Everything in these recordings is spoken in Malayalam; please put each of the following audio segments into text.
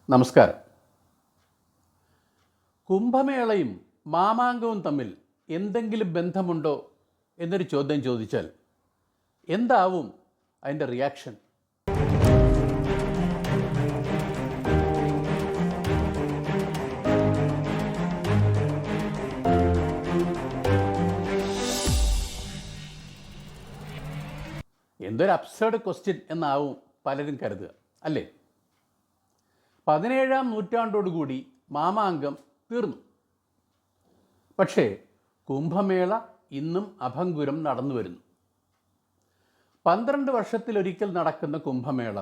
നമസ്കാരം. കുംഭമേളയും മാമാങ്കവും തമ്മിൽ എന്തെങ്കിലും ബന്ധമുണ്ടോ എന്നൊരു ചോദ്യം ചോദിച്ചാൽ എന്താവും അതിൻ്റെ റിയാക്ഷൻ? എന്തൊരു അബ്സേർഡ് ക്വസ്റ്റ്യൻ എന്നാവും പലരും കരുതുക, അല്ലേ? 17-ാം നൂറ്റാണ്ടോടുകൂടി മാമാങ്കം തീർന്നു. പക്ഷേ കുംഭമേള ഇന്നും അഭംഗുരം നടന്നു വരുന്നു. 12 വർഷത്തിലൊരിക്കൽ നടക്കുന്ന കുംഭമേള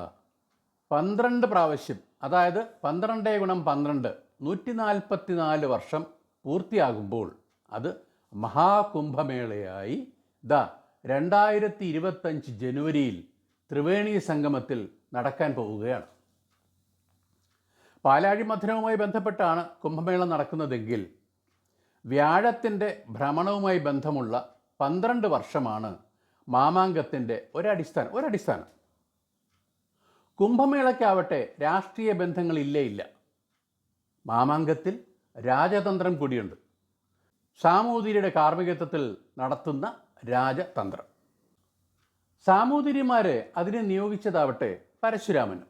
12 പ്രാവശ്യം, അതായത് 12 × 12 144 വർഷം പൂർത്തിയാകുമ്പോൾ അത് മഹാകുംഭമേളയായി 2025 ജനുവരിയിൽ ത്രിവേണി സംഗമത്തിൽ നടക്കാൻ പോവുകയാണ്. പാലാഴി മഥനവുമായി ബന്ധപ്പെട്ടാണ് കുംഭമേള നടക്കുന്നതെങ്കിൽ വ്യാഴത്തിൻ്റെ ഭ്രമണവുമായി ബന്ധമുള്ള 12 വർഷമാണ് മാമാങ്കത്തിൻ്റെ ഒരടിസ്ഥാനം. കുംഭമേളയ്ക്കാവട്ടെ രാഷ്ട്രീയ ബന്ധങ്ങളില്ല. മാമാങ്കത്തിൽ രാജതന്ത്രം കൂടിയുണ്ട്. സാമൂതിരിയുടെ കാർമ്മികത്വത്തിൽ നടത്തുന്ന രാജതന്ത്രം. സാമൂതിരിമാരെ അതിനെ നിയോഗിച്ചതാവട്ടെ പരശുരാമനും.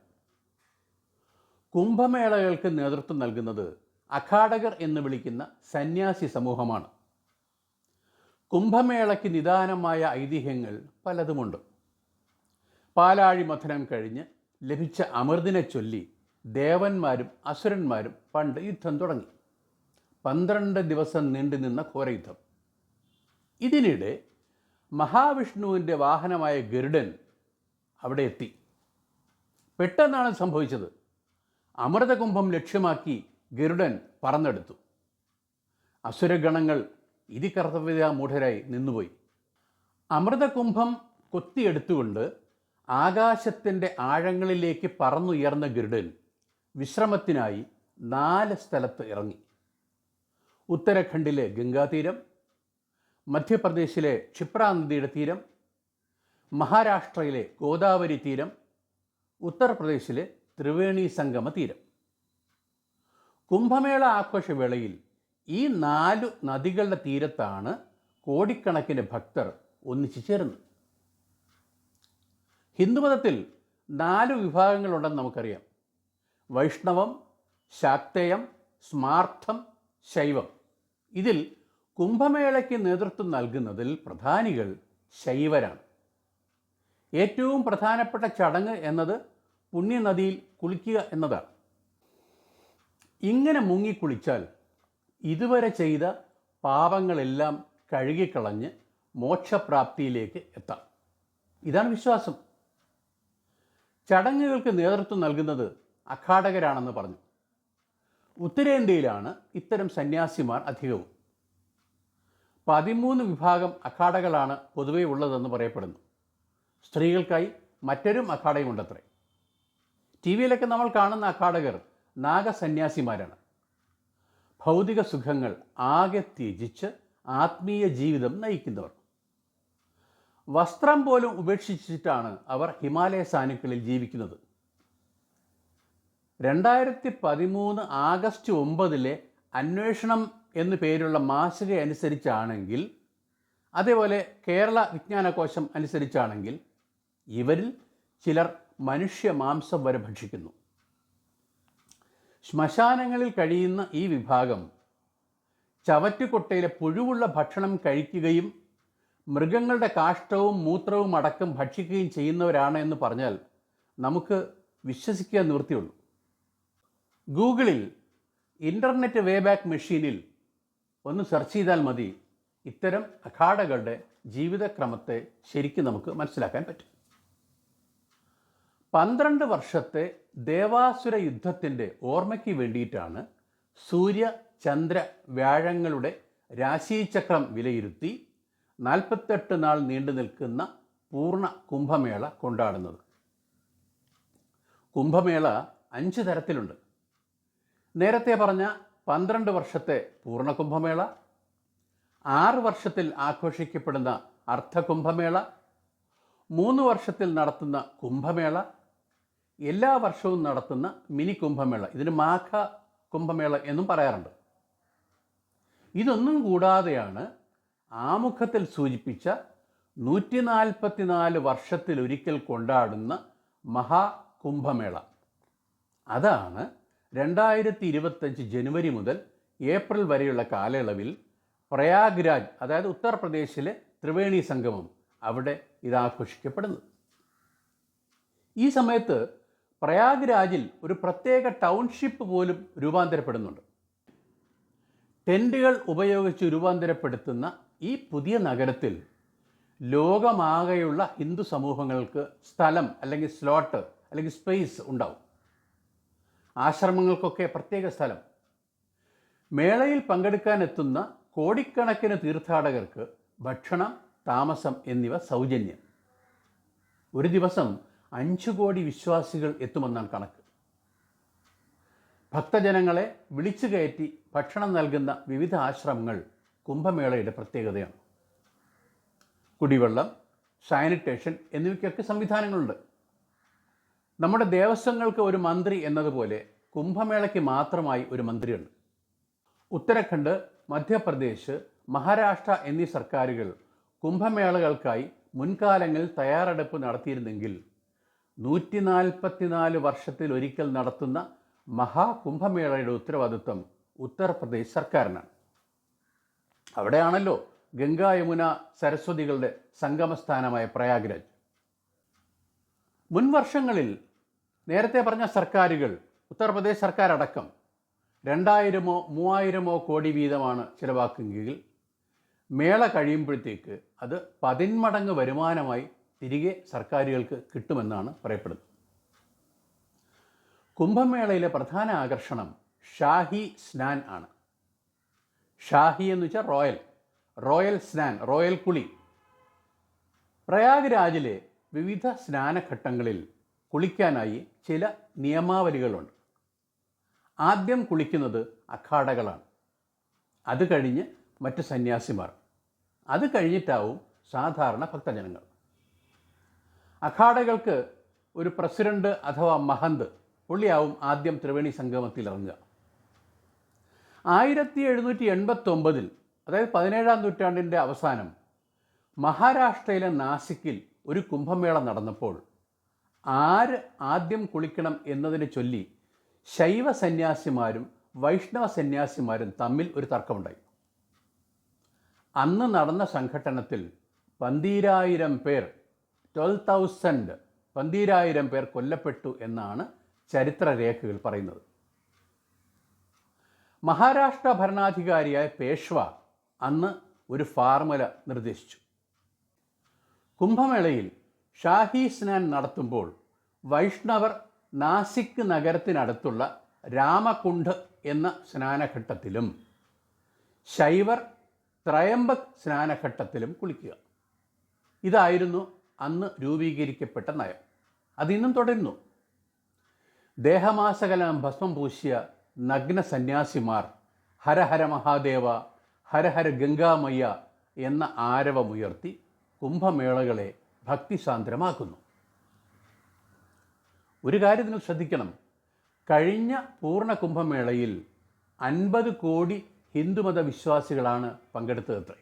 കുംഭമേളകൾക്ക് നേതൃത്വം നൽകുന്നത് അഖാടകർ എന്ന് വിളിക്കുന്ന സന്യാസി സമൂഹമാണ്. കുംഭമേളയ്ക്ക് നിദാനമായ ഐതിഹ്യങ്ങൾ പലതുമുണ്ട്. പാലാഴി മഥനം കഴിഞ്ഞ് ലഭിച്ച അമൃതിനെ ചൊല്ലി ദേവന്മാരും അസുരന്മാരും പണ്ട് യുദ്ധം തുടങ്ങി. 12 ദിവസം നീണ്ടുനിന്ന ഘോരയുദ്ധം. ഇതിനിടെ മഹാവിഷ്ണുവിൻ്റെ വാഹനമായ ഗരുഡൻ അവിടെ എത്തി. പെട്ടെന്നാണ് സംഭവിച്ചത്. അമൃതകുംഭം ലക്ഷ്യമാക്കി ഗരുഡൻ പറന്നെടുത്തു. അസുരഗണങ്ങൾ ഇതികർത്തവ്യമൂഢരായി നിന്നുപോയി. അമൃതകുംഭം കൊത്തിയെടുത്തുകൊണ്ട് ആകാശത്തിൻ്റെ ആഴങ്ങളിലേക്ക് പറന്നുയർന്ന ഗരുഡൻ വിശ്രമത്തിനായി 4 സ്ഥലത്ത് ഇറങ്ങി. ഉത്തരാഖണ്ഡിലെ ഗംഗാതീരം, മധ്യപ്രദേശിലെ ക്ഷിപ്ര നദിയുടെ തീരം, മഹാരാഷ്ട്രയിലെ ഗോദാവരി തീരം, ഉത്തർപ്രദേശിലെ ത്രിവേണി സംഗമ തീരം. കുംഭമേള ആഘോഷവേളയിൽ ഈ 4 നദികളുടെ തീരത്താണ് കോടിക്കണക്കിന് ഭക്തർ ഒന്നിച്ചു ചേരുന്നത്. ഹിന്ദുമതത്തിൽ 4 വിഭാഗങ്ങളുണ്ടെന്ന് നമുക്കറിയാം. വൈഷ്ണവം, ശാക്തേയം, സ്മാർത്ഥം, ശൈവം. ഇതിൽ കുംഭമേളയ്ക്ക് നേതൃത്വം നൽകുന്നതിൽ പ്രധാനികൾ ശൈവരാണ്. ഏറ്റവും പ്രധാനപ്പെട്ട ചടങ്ങ് എന്നത് പുണ്യനദിയിൽ കുളിക്കുക എന്നതാണ്. ഇങ്ങനെ മുങ്ങിക്കുളിച്ചാൽ ഇതുവരെ ചെയ്ത പാപങ്ങളെല്ലാം കഴുകിക്കളഞ്ഞ് മോക്ഷപ്രാപ്തിയിലേക്ക് എത്താം. ഇതാണ് വിശ്വാസം. ചടങ്ങുകൾക്ക് നേതൃത്വം നൽകുന്നത് അഖാടകരാണെന്ന് പറഞ്ഞു. ഉത്തരേന്ത്യയിലാണ് ഇത്തരം സന്യാസിമാർ അധികവും. 13 വിഭാഗം അഖാടകളാണ് പൊതുവെ ഉള്ളതെന്ന് പറയപ്പെടുന്നു. സ്ത്രീകൾക്കായി മറ്റൊരു അഖാടയുമുണ്ടത്രേ. ടി വിയിലൊക്കെ നമ്മൾ കാണുന്ന അഖാടകർ നാഗസന്യാസിമാരാണ്. ഭൗതിക സുഖങ്ങൾ ആകെ ത്യജിച്ച് ആത്മീയ ജീവിതം നയിക്കുന്നവർ. വസ്ത്രം പോലും ഉപേക്ഷിച്ചിട്ടാണ് അവർ ഹിമാലയ സാനുക്കളിൽ ജീവിക്കുന്നത്. 2013 ആഗസ്റ്റ് 9 അന്വേഷണം എന്നു പേരുള്ള മാസിക അനുസരിച്ചാണെങ്കിൽ, അതേപോലെ കേരള വിജ്ഞാനകോശം അനുസരിച്ചാണെങ്കിൽ ഇവരിൽ ചിലർ മനുഷ്യ മാംസം വരെ ഭക്ഷിക്കുന്നു. ശ്മശാനങ്ങളിൽ കഴിയുന്ന ഈ വിഭാഗം ചവറ്റുകൊട്ടയിലെ പുഴുവുള്ള ഭക്ഷണം കഴിക്കുകയും മൃഗങ്ങളുടെ കാഷ്ടവും മൂത്രവും അടക്കം ഭക്ഷിക്കുകയും ചെയ്യുന്നവരാണ് എന്ന് പറഞ്ഞാൽ നമുക്ക് വിശ്വസിക്കാൻ നിവൃത്തിയുള്ളൂ. ഗൂഗിളിൽ ഇൻ്റർനെറ്റ് വേബാക്ക് മെഷീനിൽ ഒന്ന് സെർച്ച് ചെയ്താൽ മതി. ഇത്തരം അഖാടകളുടെ ജീവിതക്രമത്തെ ശരിക്കും നമുക്ക് മനസ്സിലാക്കാൻ പറ്റും. 12 വർഷത്തെ ദേവാസുര യുദ്ധത്തിൻ്റെ ഓർമ്മയ്ക്ക് വേണ്ടിയിട്ടാണ് സൂര്യ ചന്ദ്ര വ്യാഴങ്ങളുടെ രാശിചക്രം വിലയിരുത്തി 48 നാൾ നീണ്ടു നിൽക്കുന്ന പൂർണ്ണ കുംഭമേള കൊണ്ടാടുന്നത്. കുംഭമേള 5 തരത്തിലുണ്ട്. നേരത്തെ പറഞ്ഞ 12 വർഷത്തെ പൂർണ്ണ കുംഭമേള, 6 വർഷത്തിൽ ആഘോഷിക്കപ്പെടുന്ന അർദ്ധകുംഭമേള, 3 വർഷത്തിൽ നടത്തുന്ന കുംഭമേള, എല്ലാ വർഷവും നടത്തുന്ന മിനി കുംഭമേള, ഇതിന് മാഘ കുംഭമേള എന്നും പറയാറുണ്ട്. ഇതൊന്നും കൂടാതെയാണ് ആമുഖത്തിൽ സൂചിപ്പിച്ച 144 വർഷത്തിലൊരിക്കൽ കൊണ്ടാടുന്ന മഹാകുംഭമേള. അതാണ് 2025 ജനുവരി മുതൽ ഏപ്രിൽ വരെയുള്ള കാലയളവിൽ പ്രയാഗ്രാജ്, അതായത് ഉത്തർപ്രദേശിലെ ത്രിവേണി സംഗമം, അവിടെ ഇതാഘോഷിക്കപ്പെടുന്നത്. ഈ സമയത്ത് പ്രയാഗ്രാജിൽ ഒരു പ്രത്യേക ടൗൺഷിപ്പ് പോലും രൂപാന്തരപ്പെടുന്നുണ്ട്. ടെൻറ്റുകൾ ഉപയോഗിച്ച് രൂപാന്തരപ്പെടുത്തുന്ന ഈ പുതിയ നഗരത്തിൽ ലോകമാകെയുള്ള ഹിന്ദു സമൂഹങ്ങൾക്ക് സ്ഥലം അല്ലെങ്കിൽ സ്ലോട്ട് അല്ലെങ്കിൽ സ്പേസ് ഉണ്ടാവും. ആശ്രമങ്ങൾക്കൊക്കെ പ്രത്യേക സ്ഥലം. മേളയിൽ പങ്കെടുക്കാനെത്തുന്ന കോടിക്കണക്കിന് തീർത്ഥാടകർക്ക് ഭക്ഷണം, താമസം എന്നിവ സൗജന്യം. ഒരു ദിവസം 5 കോടി വിശ്വാസികൾ എത്തുമെന്നാണ് കണക്ക്. ഭക്തജനങ്ങളെ വിളിച്ചു കയറ്റി ഭക്ഷണം നൽകുന്ന വിവിധ ആശ്രമങ്ങൾ കുംഭമേളയുടെ പ്രത്യേകതയാണ്. കുടിവെള്ളം, സാനിറ്റേഷൻ എന്നിവയ്ക്കൊക്കെ സംവിധാനങ്ങളുണ്ട്. നമ്മുടെ ദേവസ്വങ്ങൾക്ക് ഒരു മന്ത്രി എന്നതുപോലെ കുംഭമേളയ്ക്ക് മാത്രമായി ഒരു മന്ത്രിയുണ്ട്. ഉത്തരാഖണ്ഡ്, മധ്യപ്രദേശ്, മഹാരാഷ്ട്ര എന്നീ സർക്കാരുകൾ കുംഭമേളകൾക്കായി മുൻകാലങ്ങളിൽ തയ്യാറെടുപ്പ് നടത്തിയിരുന്നെങ്കിൽ 144 വർഷത്തിലൊരിക്കൽ നടത്തുന്ന മഹാകുംഭമേളയുടെ ഉത്തരവാദിത്വം ഉത്തർപ്രദേശ് സർക്കാരിനാണ്. അവിടെയാണല്ലോ ഗംഗ, യമുന, സരസ്വതികളുടെ സംഗമസ്ഥാനമായ പ്രയാഗ്രാജ്. മുൻ വർഷങ്ങളിൽ നേരത്തെ പറഞ്ഞ സർക്കാരുകൾ, ഉത്തർപ്രദേശ് സർക്കാർ അടക്കം 2000-ഓ 3000-ഓ കോടി വീതമാണ് ചിലവാക്കുമെങ്കിൽ മേള കഴിയുമ്പോഴത്തേക്ക് അത് 10 മടങ്ങ് വരുമാനമായി തിരികെ സർക്കാരുകൾക്ക് കിട്ടുമെന്നാണ് പറയപ്പെടുന്നത്. കുംഭമേളയിലെ പ്രധാന ആകർഷണം ഷാഹി സ്നാൻ ആണ്. ഷാഹി എന്ന് വെച്ചാൽ റോയൽ, റോയൽ സ്നാൻ, റോയൽ കുളി. പ്രയാഗ്രാജിലെ വിവിധ സ്നാനഘട്ടങ്ങളിൽ കുളിക്കാനായി ചില നിയമാവലികളുണ്ട്. ആദ്യം കുളിക്കുന്നത് അഖാഡകളാണ്, അത് കഴിഞ്ഞ് മറ്റ് സന്യാസിമാർ, അത് കഴിഞ്ഞിട്ടാവും സാധാരണ ഭക്തജനങ്ങൾ. അഖാഡകൾക്ക് ഒരു പ്രസിഡന്റ് അഥവാ മഹന്ത്, പുള്ളിയാവും ആദ്യം ത്രിവേണി സംഗമത്തിൽ ഇറങ്ങുക. 1789, അതായത് 17-ാം നൂറ്റാണ്ടിൻ്റെ അവസാനം, മഹാരാഷ്ട്രയിലെ നാസിക്കിൽ ഒരു കുംഭമേള നടന്നപ്പോൾ ആര് ആദ്യം കുളിക്കണം എന്നതിനെ ചൊല്ലി ശൈവ സന്യാസിമാരും വൈഷ്ണവ സന്യാസിമാരും തമ്മിൽ ഒരു തർക്കമുണ്ടായി. അന്ന് നടന്ന സംഘട്ടനത്തിൽ 12,000 പേർ, 12,000 പേർ കൊല്ലപ്പെട്ടു എന്നാണ് ചരിത്രരേഖകൾ പറയുന്നത്. മഹാരാഷ്ട്ര ഭരണാധികാരിയായ പേഷ്വ അന്ന് ഒരു ഫാർമുല നിർദ്ദേശിച്ചു. കുംഭമേളയിൽ ഷാഹി സ്നാൻ നടത്തുമ്പോൾ വൈഷ്ണവർ നാസിക് നഗരത്തിനടുത്തുള്ള രാമകുണ്ഡ് എന്ന സ്നാനഘട്ടത്തിലും ശൈവർ ത്രയംബക് സ്നാനഘട്ടത്തിലും കുളിക്കുക. ഇതായിരുന്നു അന്ന് രൂപീകരിക്കപ്പെട്ട നയം. അതിന്നും തുടരുന്നു. ദേഹമാസകലം ഭസ്മം പൂശിയ നഗ്ന സന്യാസിമാർ ഹരഹര മഹാദേവ, ഹരഹര ഗംഗാമയ്യ എന്ന ആരവമുയർത്തി കുംഭമേളകളെ ഭക്തിസാന്ദ്രമാക്കുന്നു. ഒരു കാര്യം നിങ്ങൾ ശ്രദ്ധിക്കണം, കഴിഞ്ഞ പൂർണ്ണ കുംഭമേളയിൽ 50 കോടി ഹിന്ദുമത വിശ്വാസികളാണ് പങ്കെടുത്തതത്രേ.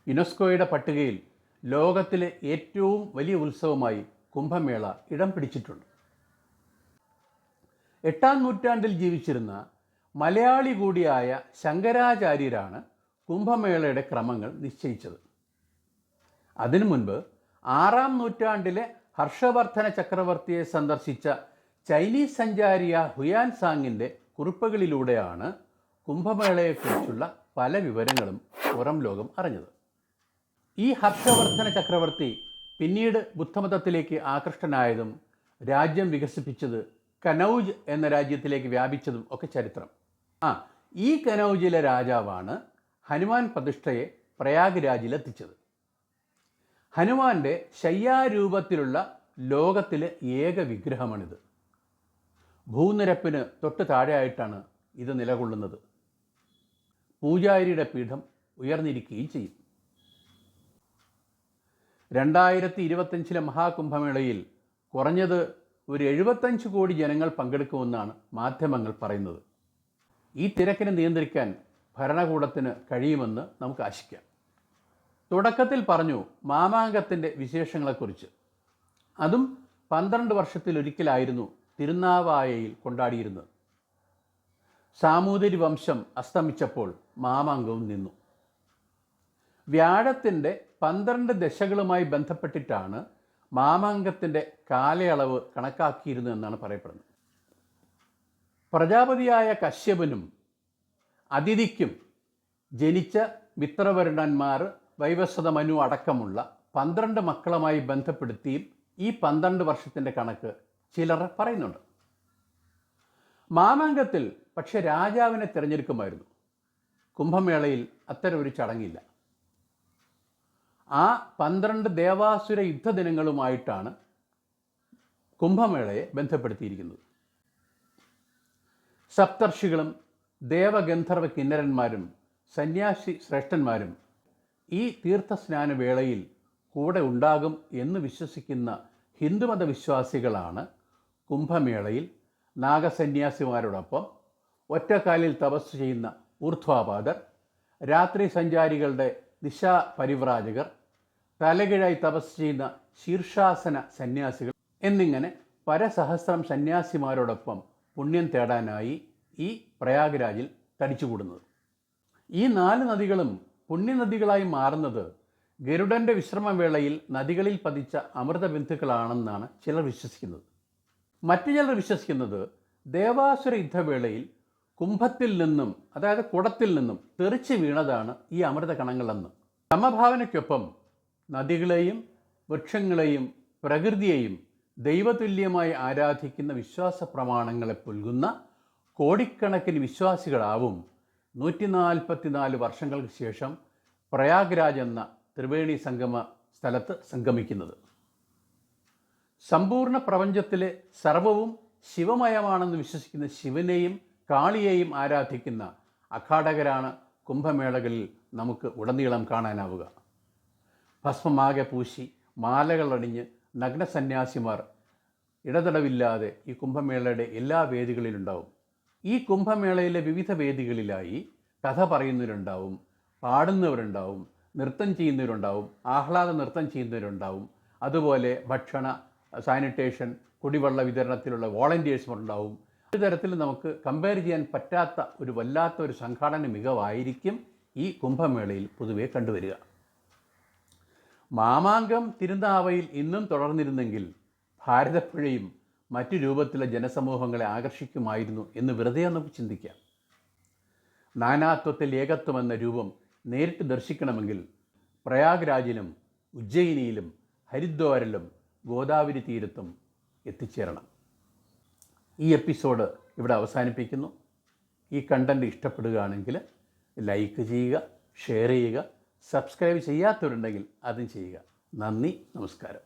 യുനെസ്കോയുടെ പട്ടികയിൽ ലോകത്തിലെ ഏറ്റവും വലിയ ഉത്സവമായി കുംഭമേള ഇടം പിടിച്ചിട്ടുണ്ട്. 8-ാം നൂറ്റാണ്ടിൽ ജീവിച്ചിരുന്ന മലയാളി കൂടിയായ ശങ്കരാചാര്യരാണ് കുംഭമേളയുടെ ക്രമങ്ങൾ നിശ്ചയിച്ചത്. അതിനു മുൻപ് 6-ാം നൂറ്റാണ്ടിലെ ഹർഷവർദ്ധന ചക്രവർത്തിയെ സന്ദർശിച്ച ചൈനീസ് സഞ്ചാരിയ ഹുയാൻ സാങ്ങിൻ്റെ കുറിപ്പുകളിലൂടെയാണ് കുംഭമേളയെക്കുറിച്ചുള്ള പല വിവരങ്ങളും പുറം ലോകം അറിഞ്ഞത്. ഈ ഹർഷവർദ്ധന ചക്രവർത്തി പിന്നീട് ബുദ്ധമതത്തിലേക്ക് ആകൃഷ്ടനായതും രാജ്യം വികസിപ്പിച്ചത് കനൗജ് എന്ന രാജ്യത്തിലേക്ക് വ്യാപിച്ചതും ഒക്കെ ചരിത്രം. ഈ കനൗജിലെ രാജാവാണ് ഹനുമാൻ പ്രതിഷ്ഠയെ പ്രയാഗ്രാജിലെത്തിച്ചത്. ഹനുമാന്റെ ശയ്യാരൂപത്തിലുള്ള ലോകത്തിലെ ഏക വിഗ്രഹമാണിത്. ഭൂനിരപ്പിന് തൊട്ട് താഴെയായിട്ടാണ് ഇത് നിലകൊള്ളുന്നത്. പൂജാരിയുടെ പീഠം ഉയർന്നിരിക്കുകയും ചെയ്യും. 2025 മഹാകുംഭമേളയിൽ കുറഞ്ഞത് ഒരു 75 കോടി ജനങ്ങൾ പങ്കെടുക്കുമെന്നാണ് മാധ്യമങ്ങൾ പറയുന്നത്. ഈ തിരക്കിനെ നിയന്ത്രിക്കാൻ ഭരണകൂടത്തിന് കഴിയുമെന്ന് നമുക്ക് ആശിക്കാം. തുടക്കത്തിൽ പറഞ്ഞു മാമാങ്കത്തിൻ്റെ വിശേഷങ്ങളെക്കുറിച്ച്. അതും 12 വർഷത്തിലൊരിക്കലായിരുന്നു തിരുനാവായയിൽ കൊണ്ടാടിയിരുന്നത്. സാമൂതിരി വംശം അസ്തമിച്ചപ്പോൾ മാമാങ്കവും നിന്നു. വ്യാഴത്തിൻ്റെ 12 ദശകളുമായി ബന്ധപ്പെട്ടിട്ടാണ് മാമാങ്കത്തിൻ്റെ കാലയളവ് കണക്കാക്കിയിരുന്നതെന്നാണ് പറയപ്പെടുന്നത്. പ്രജാപതിയായ കശ്യപനും അതിഥിക്കും ജനിച്ച മിത്രവരുണന്മാർ വൈവസ്വത മനു അടക്കമുള്ള 12 മക്കളുമായി ബന്ധപ്പെടുത്തിയും ഈ 12 വർഷത്തിൻ്റെ കണക്ക് ചിലർ പറയുന്നുണ്ട്. മാമാങ്കത്തിൽ പക്ഷെ രാജാവിനെ തിരഞ്ഞെടുക്കുമായിരുന്നു. കുംഭമേളയിൽ അത്തരം ഒരു ചടങ്ങില്ല. ആ 12 ദേവാസുര യുദ്ധദിനങ്ങളുമായിട്ടാണ് കുംഭമേളയെ ബന്ധപ്പെടുത്തിയിരിക്കുന്നത്. സപ്തർഷികളും ദേവഗന്ധർവ കിന്നരന്മാരും സന്യാസി ശ്രേഷ്ഠന്മാരും ഈ തീർത്ഥസ്നാന വേളയിൽ കൂടെ ഉണ്ടാകും എന്ന് വിശ്വസിക്കുന്ന ഹിന്ദുമത വിശ്വാസികളാണ് കുംഭമേളയിൽ നാഗസന്യാസിമാരോടൊപ്പം ഒറ്റക്കാലിൽ തപസ് ചെയ്യുന്ന ഊർധ്വാപാദർ, രാത്രി സഞ്ചാരികളുടെ ദിശാപരിവ്രാജകർ, തലകീഴായി തപസ് ചെയ്യുന്ന ശീർഷാസന സന്യാസികൾ എന്നിങ്ങനെ പരസഹസ്രം സന്യാസിമാരോടൊപ്പം പുണ്യം തേടാനായി ഈ പ്രയാഗ്രാജിൽ തടിച്ചുകൂടുന്നത്. ഈ 4 നദികളും പുണ്യനദികളായി മാറുന്നത് ഗരുഡൻ്റെ വിശ്രമവേളയിൽ നദികളിൽ പതിച്ച അമൃതബിന്ദുക്കളാണെന്നാണ് ചിലർ വിശ്വസിക്കുന്നത്. മറ്റു ചിലർ വിശ്വസിക്കുന്നത് ദേവാസുര യുദ്ധവേളയിൽ കുംഭത്തിൽ നിന്നും, അതായത് കുടത്തിൽ നിന്നും തെറിച്ച് വീണതാണ് ഈ അമൃത കണങ്ങളെന്ന്. സമഭാവനയ്ക്കൊപ്പം നദികളെയും വൃക്ഷങ്ങളെയും പ്രകൃതിയെയും ദൈവതുല്യമായി ആരാധിക്കുന്ന വിശ്വാസ പ്രമാണങ്ങളെ പുൽകുന്ന കോടിക്കണക്കിന് വിശ്വാസികളാവും 144 വർഷങ്ങൾക്ക് ശേഷം പ്രയാഗ്രാജ് എന്ന ത്രിവേണി സംഗമ സ്ഥലത്ത് സംഗമിക്കുന്നത്. സമ്പൂർണ്ണ പ്രപഞ്ചത്തിലെ സർവവും ശിവമയമാണെന്ന് വിശ്വസിക്കുന്ന ശിവനെയും കാളിയെയും ആരാധിക്കുന്ന അഘാടകരാണ് കുംഭമേളകളിൽ നമുക്ക് ഉടനീളം കാണാനാവുക. ഭസ്മമാകെ പൂശി മാലകളണിഞ്ഞ് നഗ്നസന്യാസിമാർ ഇടതടവില്ലാതെ ഈ കുംഭമേളയുടെ എല്ലാ വേദികളിലുണ്ടാവും. ഈ കുംഭമേളയിലെ വിവിധ വേദികളിലായി കഥ പറയുന്നവരുണ്ടാവും, പാടുന്നവരുണ്ടാവും, നൃത്തം ചെയ്യുന്നവരുണ്ടാവും, ആഹ്ലാദ നൃത്തം ചെയ്യുന്നവരുണ്ടാവും. അതുപോലെ ഭക്ഷണ, സാനിറ്റേഷൻ, കുടിവെള്ള വിതരണത്തിലുള്ള വോളണ്ടിയേഴ്സുണ്ടാവും. ഒരു തരത്തിൽ നമുക്ക് കമ്പയർ ചെയ്യാൻ പറ്റാത്ത ഒരു വല്ലാത്ത ഒരു സംഘാടന മികവായിരിക്കും ഈ കുംഭമേളയിൽ പൊതുവെ കണ്ടുവരിക. മാമാങ്കം തിരുനാവയിൽ ഇന്നും തുടർന്നിരുന്നെങ്കിൽ ഭാരതപ്പുഴയും മറ്റു രൂപത്തിലെ ജനസമൂഹങ്ങളെ ആകർഷിക്കുമായിരുന്നു എന്ന് വെറുതെ നമുക്ക് ചിന്തിക്കാം. നാനാത്വത്തിൽ ഏകത്വം എന്ന രൂപം നേരിട്ട് ദർശിക്കണമെങ്കിൽ പ്രയാഗ്രാജിലും ഉജ്ജയിനിയിലും ഹരിദ്വാറിലും ഗോദാവരി തീരത്തും എത്തിച്ചേരണം. ഈ എപ്പിസോഡ് ഇവിടെ അവസാനിപ്പിക്കുന്നു. ഈ കണ്ടൻറ്റ് ഇഷ്ടപ്പെടുകയാണെങ്കിൽ ലൈക്ക് ചെയ്യുക, ഷെയർ ചെയ്യുക, സബ്സ്ക്രൈബ് ചെയ്യാത്തവരുണ്ടെങ്കിൽ അതും ചെയ്യുക. നന്ദി, നമസ്കാരം.